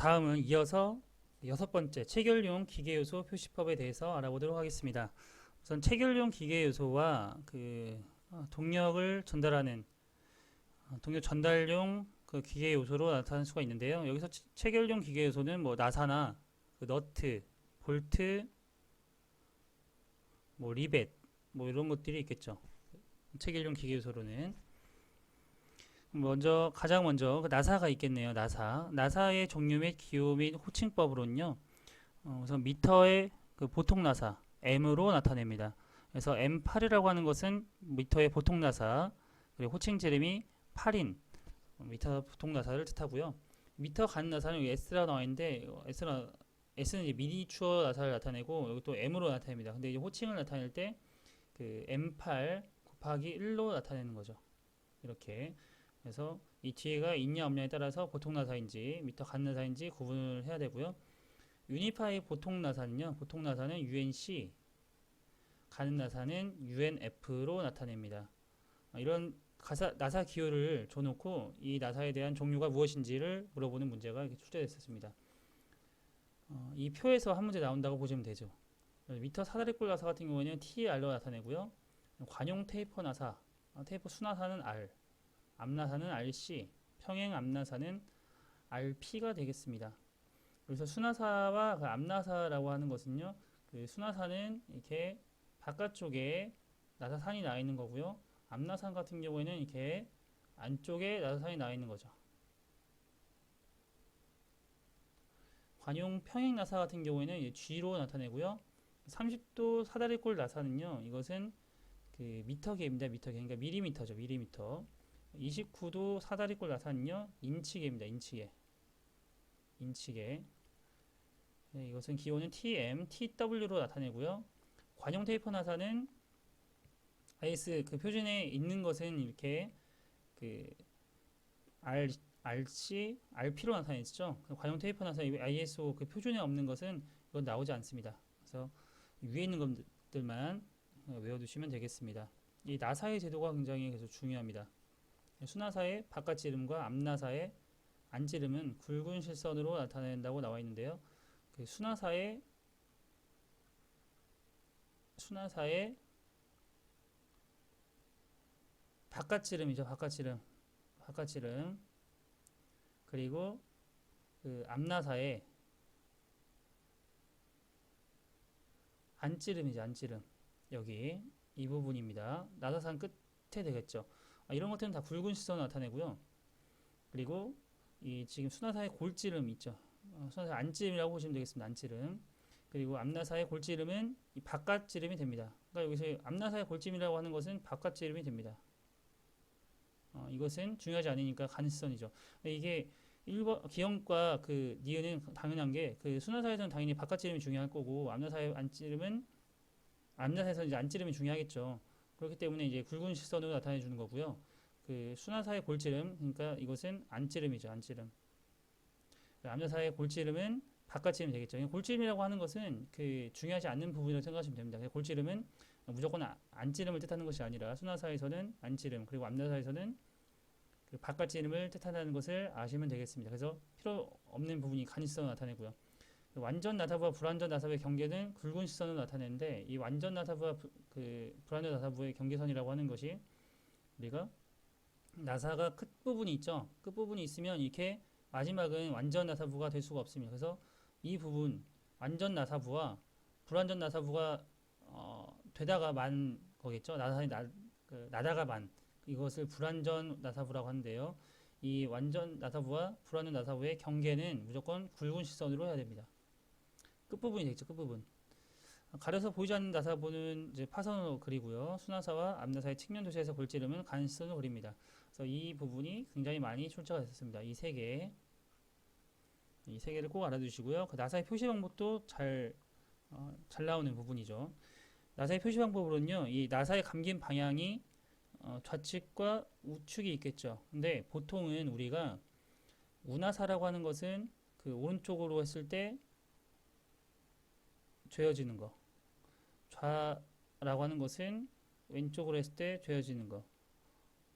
다음은 이어서 여섯 번째 체결용 기계요소 표시법에 대해서 알아보도록 하겠습니다. 우선 체결용 기계요소와 동력을 전달하는 동력 전달용 그 기계요소로 나타날 수가 있는데요. 여기서 체결용 기계요소는 뭐 나사나 너트, 볼트, 뭐 리벳, 뭐 이런 것들이 있겠죠. 체결용 기계요소로는 가장 먼저 나사가 있겠네요. 나사의 종류 및 기호 및 호칭법으로는요. 우선 미터의 보통 나사 M으로 나타냅니다. 그래서 M8이라고 하는 것은 미터의 보통 나사, 그리고 호칭 지름이 8인 미터 보통 나사를 뜻하고요. 미터 간 나사는 여기 S라고 나와 있는데 S는 이제 미니추어 나사를 나타내고 여기 또 M으로 나타냅니다. 근데 이제 호칭을 나타낼 때 M8 곱하기 1로 나타내는 거죠. 이렇게. 그래서 이 뒤에가 있냐 없냐에 따라서 보통 나사인지 미터 간 나사인지 구분을 해야 되고요. 유니파이 보통 나사는 UNC, 가는 나사는 UNF로 나타냅니다. 이런 나사 기호를 줘놓고 이 나사에 대한 종류가 무엇인지를 물어보는 문제가 이렇게 출제됐었습니다. 이 표에서 한 문제 나온다고 보시면 되죠. 미터 사다리꼴 나사 같은 경우에는 TR로 나타내고요. 관용 테이퍼 나사, 테이퍼 수나사는 R, 앞나사는 RC, 평행 앞나사는 RP가 되겠습니다. 그래서 수나사와 앞나사라고 하는 것은요, 수나사는 이렇게 바깥쪽에 나사산이 나 있는 거고요. 앞나산 같은 경우에는 이렇게 안쪽에 나사산이 나 있는 거죠. 관용 평행 나사 같은 경우에는 이제 G로 나타내고요. 30도 사다리꼴 나사는요, 이것은 미터계입니다. 미터계, 그러니까 밀리미터죠. 밀리미터. 29도 사다리꼴 나사는요, 인치계입니다. 인치계. 네, 이것은 기호는 TM, TW로 나타내고요. 관용 테이퍼 나사는 IS 표준에 있는 것은 이렇게 RC, RP로 나타내죠. 관용 테이퍼 나사 ISO 표준에 없는 것은 이건 나오지 않습니다. 그래서 위에 있는 것들만 외워두시면 되겠습니다. 이 나사의 제도가 굉장히 그래서 중요합니다. 수나사의 바깥지름과 앞나사의 안지름은 굵은 실선으로 나타낸다고 나와 있는데요. 수나사의 바깥지름이죠. 바깥지름. 그리고 앞나사의 안지름이죠. 안지름. 여기 이 부분입니다. 나사산 끝에 되겠죠. 이런 것들은 다 굵은 시선을 나타내고요. 그리고 이 지금 수나사의 골지름 있죠. 수나사의 안지름이라고 보시면 되겠습니다. 안지름. 그리고 앞나사의 골지름은 이 바깥지름이 됩니다. 그러니까 여기서 앞나사의 골지름이라고 하는 것은 바깥지름이 됩니다. 이것은 중요하지 않으니까 간시선이죠. 이게 기형과 니은은 당연한 게 수나사에서는 당연히 바깥지름이 중요할 거고 앞나사의 앞나사에서는 이제 안지름이 중요하겠죠. 그렇기 때문에 이제 굵은 실선으로 나타내 주는 거고요. 수나사의 골지름, 그러니까 이것은 안지름이죠. 안지름. 앞나사의 골지름은 바깥지름이 되겠죠. 골지름이라고 하는 것은 중요하지 않는 부분이라고 생각하시면 됩니다. 골지름은 무조건 안지름을 뜻하는 것이 아니라 수나사에서는 안지름, 그리고 앞나사에서는 바깥지름을 뜻한다는 것을 아시면 되겠습니다. 그래서 필요 없는 부분이 간시선으로 나타내고요. 완전 나사부와 불완전 나사부의 경계는 굵은 시선으로 나타내는데 이 완전 나사부와 불완전 나사부의 경계선이라고 하는 것이 우리가 나사가 끝부분이 있죠. 끝부분이 있으면 이렇게 마지막은 완전 나사부가 될 수가 없습니다. 그래서 이 부분 완전 나사부와 불완전 나사부가 되다가 만 거겠죠. 나사산이 나다가 만 이것을 불완전 나사부라고 하는데요. 이 완전 나사부와 불완전 나사부의 경계는 무조건 굵은 시선으로 해야 됩니다. 끝부분이 되겠죠. 끝부분. 가려서 보이지 않는 나사부는 이제 파선으로 그리고요. 수나사와 앞나사의 측면 도시에서 골지름은 간시선으로 그립니다. 그래서 이 부분이 굉장히 많이 출제가 됐습니다. 이 세 개를 꼭 알아두시고요. 나사의 표시 방법도 잘 나오는 부분이죠. 나사의 표시 방법으로는요. 이 나사의 감긴 방향이 좌측과 우측이 있겠죠. 근데 보통은 우리가 우나사라고 하는 것은 오른쪽으로 했을 때 죄어지는 거, 좌라고 하는 것은 왼쪽으로 했을 때 죄어지는 거.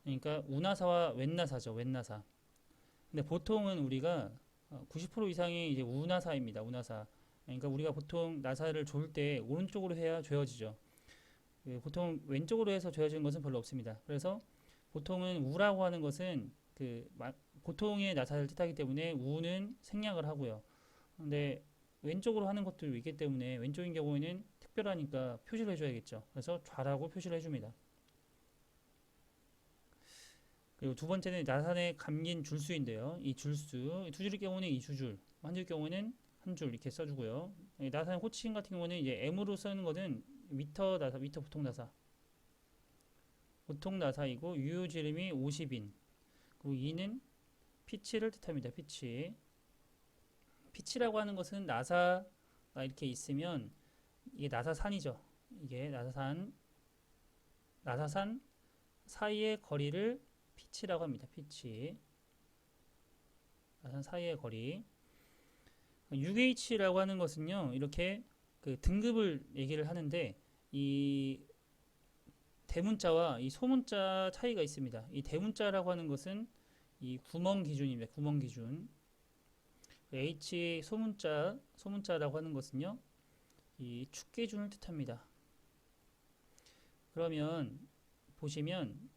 그러니까 우나사와 왼나사죠. 왼나사. 근데 보통은 우리가 90% 이상이 이제 우나사입니다. 우나사. 그러니까 우리가 보통 나사를 조을 때 오른쪽으로 해야 조여지죠. 보통 왼쪽으로 해서 조여지는 것은 별로 없습니다. 그래서 보통은 우라고 하는 것은 보통의 나사를 뜻하기 때문에 우는 생략을 하고요. 근데 왼쪽으로 하는 것도 있기 때문에 왼쪽인 경우에는 특별하니까 표시를 해줘야겠죠. 그래서 좌라고 표시를 해줍니다. 그리고 두 번째는 나사에 감긴 줄수인데요. 이 줄수, 두 줄의 경우는 이 두 줄, 한 줄 경우는 한 줄 이렇게 써주고요. 나사 호칭 같은 경우는 이제 M으로 쓰는 것은 미터 나사, 미터 보통 나사. 보통 나사이고 유효지름이 50인. 그리고 2는 피치를 뜻합니다. 피치. 피치라고 하는 것은 나사가 이렇게 있으면 이게 나사산이죠. 이게 나사산 사이의 거리를 피치라고 합니다. 피치. 나사산 사이의 거리. UH라고 하는 것은요. 이렇게 그 등급을 얘기를 하는데 이 대문자와 이 소문자 차이가 있습니다. 이 대문자라고 하는 것은 이 구멍 기준입니다. 구멍 기준. H 소문자라고 하는 것은요. 이 축 기준을 뜻합니다. 그러면 보시면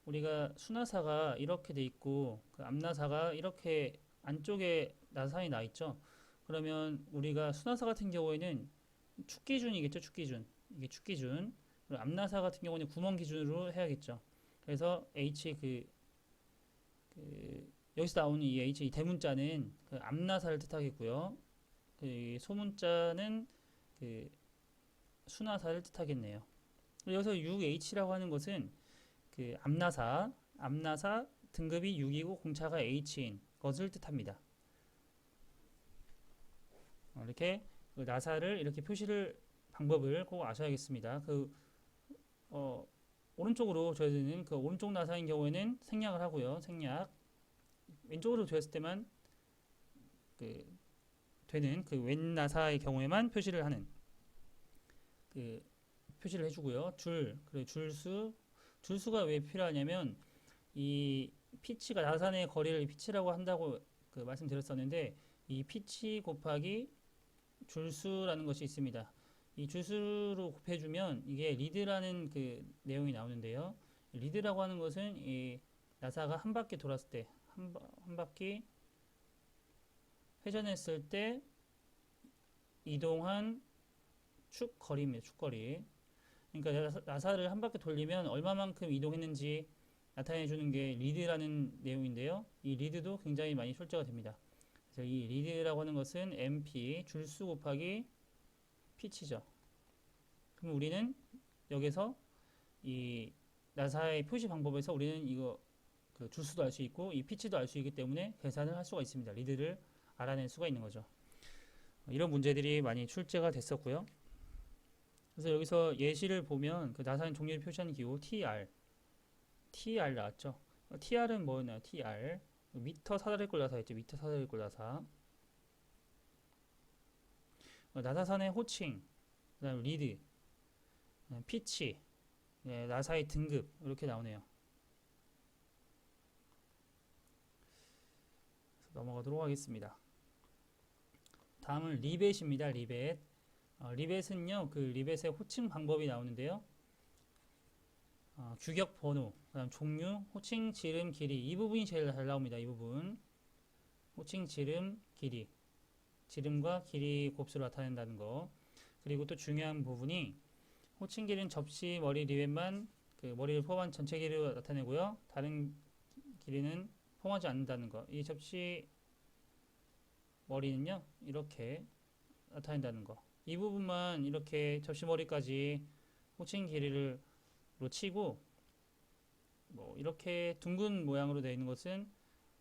우리가 수나사가 이렇게 돼 있고 그 앞나사가 이렇게 안쪽에 나사이 나 있죠. 그러면 우리가 수나사 같은 경우에는 축 기준이겠죠. 축 기준. 이게 축 기준. 그리고 앞나사 같은 경우는 구멍 기준으로 해야겠죠. 그래서 H 여기서 나오는 이 H 이 대문자는 그 앞나사를 뜻하겠고요. 그 소문자는 그 수나사를 뜻하겠네요. 여기서 6H라고 하는 것은 그 앞나사 등급이 6이고 공차가 H인 것을 뜻합니다. 이렇게 그 나사를 이렇게 표시를 방법을 꼭 아셔야겠습니다. 오른쪽으로 줘야 되는 그 오른쪽 나사인 경우에는 생략을 하고요. 생략. 왼쪽으로 조였을 때만 되는 그 왼 나사의 경우에만 표시를 하는 표시를 해주고요. 그리고 줄수가 왜 필요하냐면 이 피치가 나사 의 거리를 피치라고 한다고 말씀드렸었는데 이 피치 곱하기 줄수라는 것이 있습니다. 이 줄수로 곱해주면 이게 리드라는 그 내용이 나오는데요. 리드라고 하는 것은 이 나사가 한 바퀴 돌았을 때 한 바퀴 회전했을 때 이동한 축 거리입니다. 축 거리. 그러니까 나사를 한 바퀴 돌리면 얼마만큼 이동했는지 나타내 주는 게 리드라는 내용인데요. 이 리드도 굉장히 많이 출제가 됩니다. 그래서 이 리드라고 하는 것은 MP 줄수 곱하기 피치죠. 그럼 우리는 여기서 이 나사의 표시 방법에서 우리는 이거 그 줄수도 알 수 있고 이 피치도 알 수 있기 때문에 계산을 할 수가 있습니다. 리드를 알아낼 수가 있는 거죠. 이런 문제들이 많이 출제가 됐었고요. 그래서 여기서 예시를 보면 그 나사의 종류를 표시하는 기호 TR 나왔죠. TR은 뭐였나요? TR 미터 사다리꼴 나사였죠. 미터 사다리꼴 나사. 나사산의 호칭, 그다음 리드, 피치, 나사의 등급 이렇게 나오네요. 넘어가도록 하겠습니다. 다음은 리벳입니다. 리벳. 리벳은요, 그 리벳의 호칭 방법이 나오는데요. 규격 번호, 그다음 종류, 호칭, 지름, 길이 이 부분이 제일 잘 나옵니다. 이 부분. 호칭, 지름, 길이. 지름과 길이 곱수를 나타낸다는 거. 그리고 또 중요한 부분이 호칭 길이는 접시 머리 리벳만 그 머리를 포함한 전체 길이로 나타내고요. 다른 길이는 포함하지 않는다는 거. 이 접시 머리는요 이렇게 나타낸다는 거. 이 부분만 이렇게 접시 머리까지 호칭 길이를 치고 뭐 이렇게 둥근 모양으로 되어 있는 것은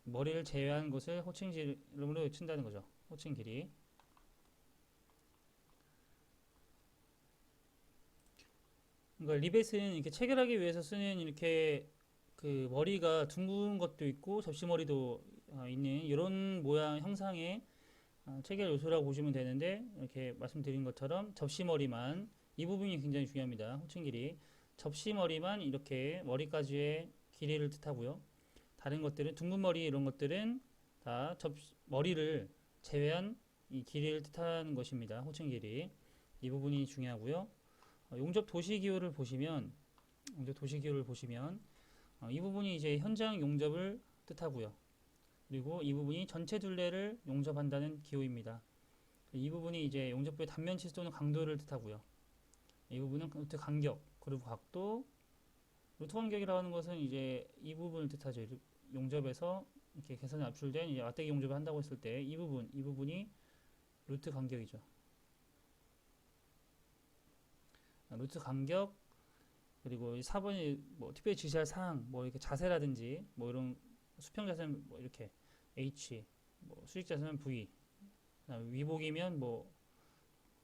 머리를 제외한 것을 호칭 지름으로 친다는 거죠. 호칭 길이. 그러니까 리벳은 이렇게 체결하기 위해서 쓰는 이렇게 그 머리가 둥근 것도 있고 접시머리도 있는 이런 모양 형상의 체결 요소라고 보시면 되는데 이렇게 말씀드린 것처럼 접시머리만 이 부분이 굉장히 중요합니다. 호칭 길이. 접시머리만 이렇게 머리까지의 길이를 뜻하고요. 다른 것들은 둥근 머리 이런 것들은 다 머리를 제외한 이 길이를 뜻하는 것입니다. 호칭 길이. 이 부분이 중요하고요. 용접 도시 기호를 보시면 이 부분이 이제 현장 용접을 뜻하고요. 그리고 이 부분이 전체 둘레를 용접한다는 기호입니다. 이 부분이 이제 용접부의 단면치 또는 강도를 뜻하고요. 이 부분은 루트 간격, 그리고 각도. 루트 간격이라고 하는 것은 이제 이 부분을 뜻하죠. 용접에서 이렇게 계산이 압출된 이제 맞대기 용접을 한다고 했을 때 이 부분이 루트 간격이죠. 루트 간격, 그리고 4번이 뭐 특별히 지시할 사항, 뭐 이렇게 자세라든지 뭐 이런 수평 자세는 뭐 이렇게 H, 뭐 수직 자세는 V, 위복이면 뭐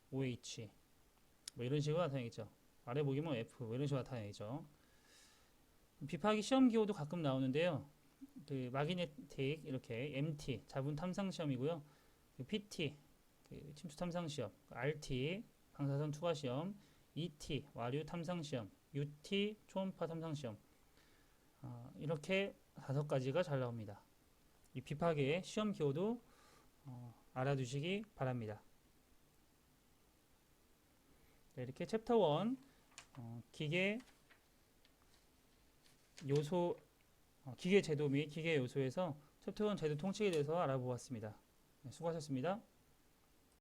OH, 뭐 이런 식으로 나타내겠죠. 아래 보기면 F, 뭐 이런 식으로 나타내겠죠. 비파기 시험 기호도 가끔 나오는데요. 그 마그네틱 이렇게 MT 자분 탐상 시험이고요. PT 그 침투 탐상 시험, RT 방사선 투과 시험, ET 와류 탐상 시험, UT 초음파 탐상 시험. 이렇게 5가지가 잘 나옵니다. 이 비파기의 시험 기호도 알아두시기 바랍니다. 네, 이렇게 챕터 1 기계 요소 기계 제도 및 기계 요소에서 챕터 1 제도 통칙에 대해서 알아보았습니다. 네, 수고하셨습니다.